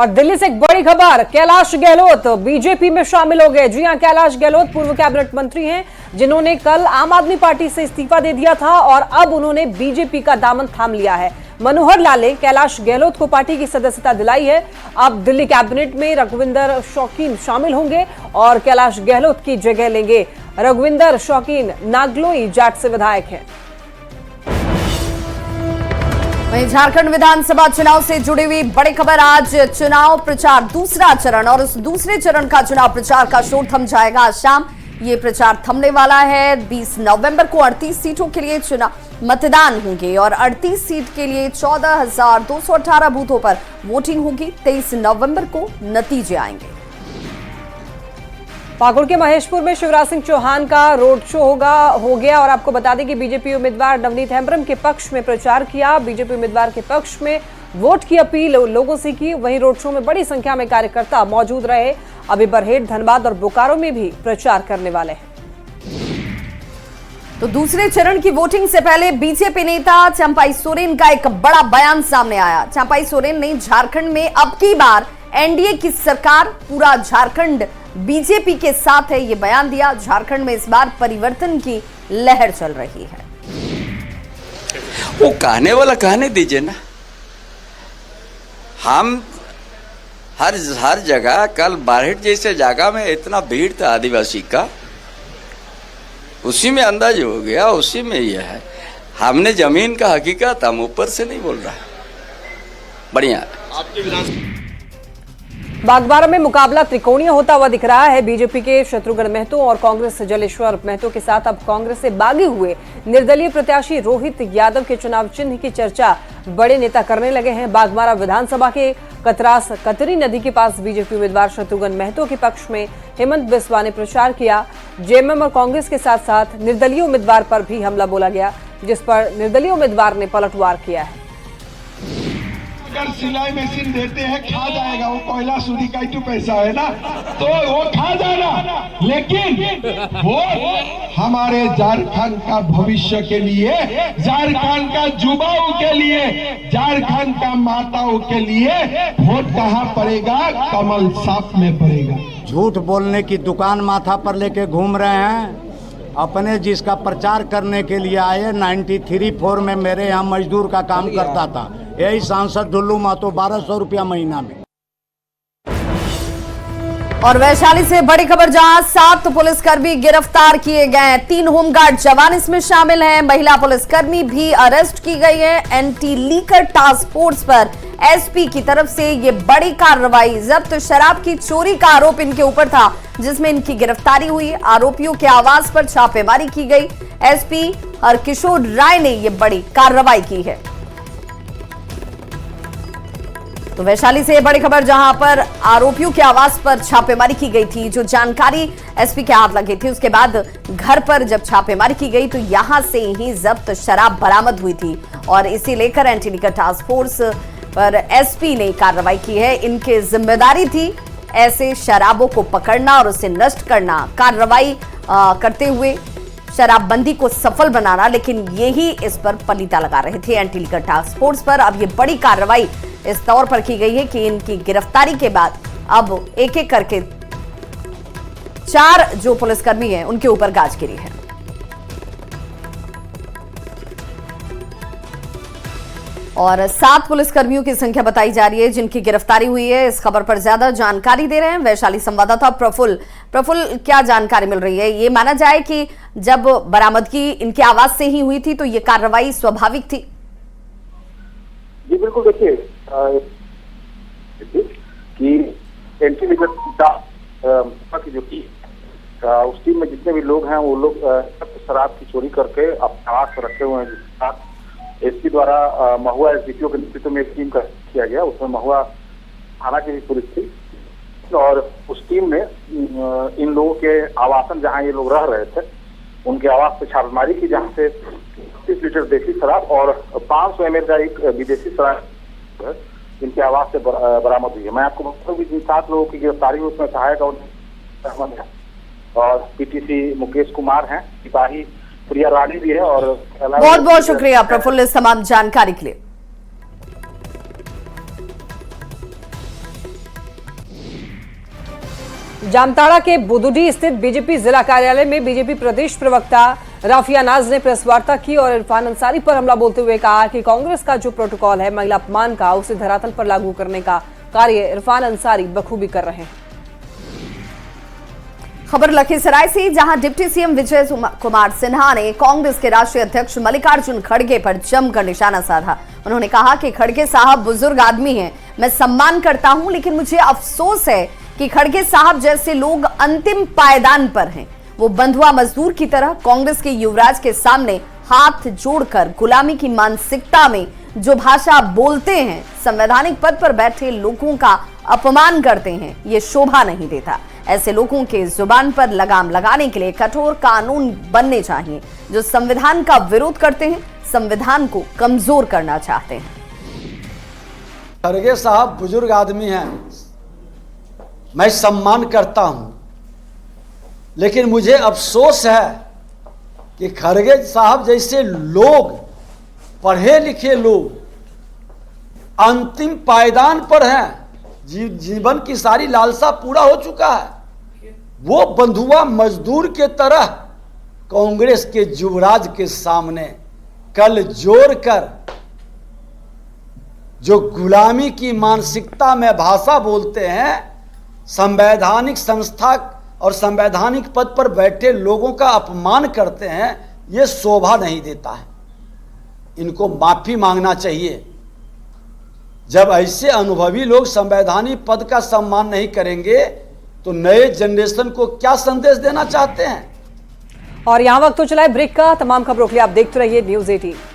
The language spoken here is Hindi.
और दिल्ली से एक बड़ी खबर, कैलाश गहलोत बीजेपी में शामिल हो गए। जी हां, कैलाश गहलोत पूर्व कैबिनेट मंत्री हैं जिन्होंने कल आम आदमी पार्टी से इस्तीफा दे दिया था और अब उन्होंने बीजेपी का दामन थाम लिया है। मनोहर लाल ने कैलाश गहलोत को पार्टी की सदस्यता दिलाई है। अब दिल्ली कैबिनेट में रघुविंदर शौकीन शामिल होंगे और कैलाश गहलोत की जगह लेंगे। रघुविंदर शौकीन नागलोई जाट से विधायक हैं। वहीं झारखंड विधानसभा चुनाव से जुड़ी हुई बड़ी खबर, आज चुनाव प्रचार दूसरा चरण और उस दूसरे चरण का चुनाव प्रचार का शोर थम जाएगा। आज शाम ये प्रचार थमने वाला है। 20 नवंबर को 38 सीटों के लिए चुनाव मतदान होंगे और 38 सीट के लिए 14,218 बूथों पर वोटिंग होगी। 23 नवंबर को नतीजे आएंगे। पाकुड़ के महेशपुर में शिवराज सिंह चौहान का रोड शो हो गया और आपको बता दें कि बीजेपी उम्मीदवार नवनीत हेम्ब्रम के पक्ष में प्रचार किया। बीजेपी उम्मीदवार के पक्ष में वोट की अपील लोगों से की। वहीं रोड शो में बड़ी संख्या में कार्यकर्ता मौजूद रहे। अभी बरहेट, धनबाद और बोकारो में भी प्रचार करने वाले हैं। तो दूसरे चरण की वोटिंग से पहले बीजेपी नेता चंपाई सोरेन का एक बड़ा बयान सामने आया। चंपाई सोरेन ने झारखंड में अब की बार एनडीए की सरकार, पूरा झारखंड बीजेपी के साथ है, ये बयान दिया। झारखंड में इस बार परिवर्तन की लहर चल रही है। वो कहने वाला कहने दीजिए ना। हम हर जगह, कल बारहेट जैसे जगह में इतना भीड़ था आदिवासी का, उसी में अंदाज हो गया, उसी में यह है। हमने जमीन का हकीकत, हम ऊपर से नहीं बोल रहा। बढ़िया। बागबारा में मुकाबला त्रिकोणीय होता हुआ दिख रहा है। बीजेपी के शत्रुघ्न महतो और कांग्रेस से जलेश्वर महतो के साथ अब कांग्रेस से बागी हुए निर्दलीय प्रत्याशी रोहित यादव के चुनाव चिन्ह की चर्चा बड़े नेता करने लगे हैं। बागबारा विधानसभा के कतरास कतरी नदी के पास बीजेपी उम्मीदवार शत्रुघ्न महतो के पक्ष में हेमंत बिस्वा ने प्रचार किया। जेएमएम और कांग्रेस के साथ साथ निर्दलीय उम्मीदवार पर भी हमला बोला गया, जिस पर निर्दलीय उम्मीदवार ने पलटवार किया है। अगर सिलाई मशीन देते हैं, खा जाएगा, वो कोयला सूदी का ही पैसा है ना, तो वो खा जाएगा। लेकिन वो हमारे झारखंड का भविष्य के लिए, झारखंड का युवाओं के लिए, झारखंड का माताओं के लिए वोट कहाँ पड़ेगा? कमल साफ में पड़ेगा। झूठ बोलने की दुकान माथा पर लेके घूम रहे हैं। अपने जिसका प्रचार करने के लिए आए, 93-4 में मेरे यहाँ मजदूर का काम करता था, यही सांसद ढुल्लू महतो, 1200 रुपया महीना में। और वैशाली से बड़ी खबर, जहां 7 पुलिसकर्मी गिरफ्तार किए गए हैं। 3 होमगार्ड जवान इसमें शामिल हैं। महिला पुलिसकर्मी भी अरेस्ट की गई है। एंटी लीकर टास्क फोर्स पर एसपी की तरफ से ये बड़ी कार्रवाई। जब्त शराब की चोरी का आरोप इनके ऊपर था, जिसमें इनकी गिरफ्तारी हुई। आरोपियों के आवास पर छापेमारी की गई। एसपी हरकिशोर राय ने ये बड़ी कार्रवाई की है। तो वैशाली से बड़ी खबर, जहां पर आरोपियों के आवास पर छापेमारी की गई थी। जो जानकारी एसपी के हाथ लगी थी, उसके बाद घर पर जब छापेमारी की गई तो यहां से ही जब्त शराब बरामद हुई थी और इसी लेकर एंटी लीकर टास्क फोर्स पर एसपी ने कार्रवाई की है। इनकी जिम्मेदारी थी ऐसे शराबों को पकड़ना और उसे नष्ट करना, कार्रवाई करते हुए शराबबंदी को सफल बनाना, लेकिन यही इस पर पलीता लगा रहे थे एंटी लीकर टास्क फोर्स पर। अब ये बड़ी कार्रवाई इस तौर पर की गई है कि इनकी गिरफ्तारी के बाद अब एक एक करके 4 जो पुलिसकर्मी हैं उनके ऊपर गाज गिरी है। और 7 पुलिसकर्मियों की संख्या बताई जा रही है जिनकी गिरफ्तारी हुई है। इस खबर पर ज्यादा जानकारी दे रहे हैं वैशाली संवाददाता प्रफुल्ल। प्रफुल्ल, क्या जानकारी मिल रही है? ये माना जाए कि जब बरामदगी इनके आवाज से ही हुई थी तो ये कार्रवाई स्वाभाविक थी? जी बिल्कुल। देखिए कि एंटी लीकर की जो की उस टीम में जितने भी लोग हैं वो लोग शराब की चोरी करके अपने आवास पर रखे हुए हैं, जिसके साथ एसपी द्वारा महुआ एसडीपीओ के नेतृत्व में एक टीम का किया गया। उसमें महुआ थाना की भी पुलिस थी और उस टीम ने इन लोगों के आवासन जहां ये लोग रह रहे थे उनके आवास पर छापेमारी की, जहां से 30 लीटर देसी शराब और 500 ml का एक विदेशी शराब इनके आवास से बरामद हुई है। मैं आपको बता दूं कि जिन 7 लोगों की गिरफ्तारी हुई उसमें सहायक अहमद है और पीटीसी मुकेश कुमार हैं, सिपाही प्रिया रानी भी है। और बहुत बहुत शुक्रिया प्रफुल्ल इस तमाम जानकारी के लिए। जामताड़ा के बुदुडी स्थित बीजेपी जिला कार्यालय में बीजेपी प्रदेश प्रवक्ता राफिया नाज ने प्रेस वार्ता की और इरफान अंसारी पर हमला बोलते हुए कहा कि कांग्रेस का जो प्रोटोकॉल है महिला अपमान का, उसे धरातल पर लागू करने का कार्य इरफान अंसारी बखूबी कर रहे हैं। खबर लखीसराय से, जहां डिप्टी सीएम विजय कुमार सिन्हा ने कांग्रेस के राष्ट्रीय अध्यक्ष मल्लिकार्जुन खड़गे पर जमकर निशाना साधा। उन्होंने कहा कि खड़गे साहब बुजुर्ग आदमी हैं, मैं सम्मान करता हूं, लेकिन मुझे अफसोस है कि खड़गे साहब जैसे लोग अंतिम पायदान पर हैं। वो बंधुआ मजदूर की तरह कांग्रेस के युवराज के सामने हाथ जोड़कर गुलामी की मानसिकता में जो भाषा बोलते हैं, संवैधानिक पद पर बैठे लोगों का अपमान करते हैं, ये शोभा नहीं देता। ऐसे लोगों के जुबान पर लगाम लगाने के लिए कठोर कानून बनने चाहिए। जो संविधान का विरोध करते हैं, संविधान को कमजोर करना चाहते हैं। खड़गे साहब बुजुर्ग आदमी हैं, मैं सम्मान करता हूं, लेकिन मुझे अफसोस है कि खड़गे साहब जैसे लोग, पढ़े लिखे लोग, अंतिम पायदान पर हैं, जीवन की सारी लालसा पूरा हो चुका है, वो बंधुआ मजदूर के तरह कांग्रेस के युवराज के सामने कल जोड़कर जो गुलामी की मानसिकता में भाषा बोलते हैं, संवैधानिक संस्था और संवैधानिक पद पर बैठे लोगों का अपमान करते हैं, ये शोभा नहीं देता है। इनको माफी मांगना चाहिए। जब ऐसे अनुभवी लोग संवैधानिक पद का सम्मान नहीं करेंगे तो नए जनरेशन को क्या संदेश देना चाहते हैं। और यहाँ वक्त तो चला है ब्रेक का। तमाम खबरों के लिए आप देखते रहिए न्यूज़ 18।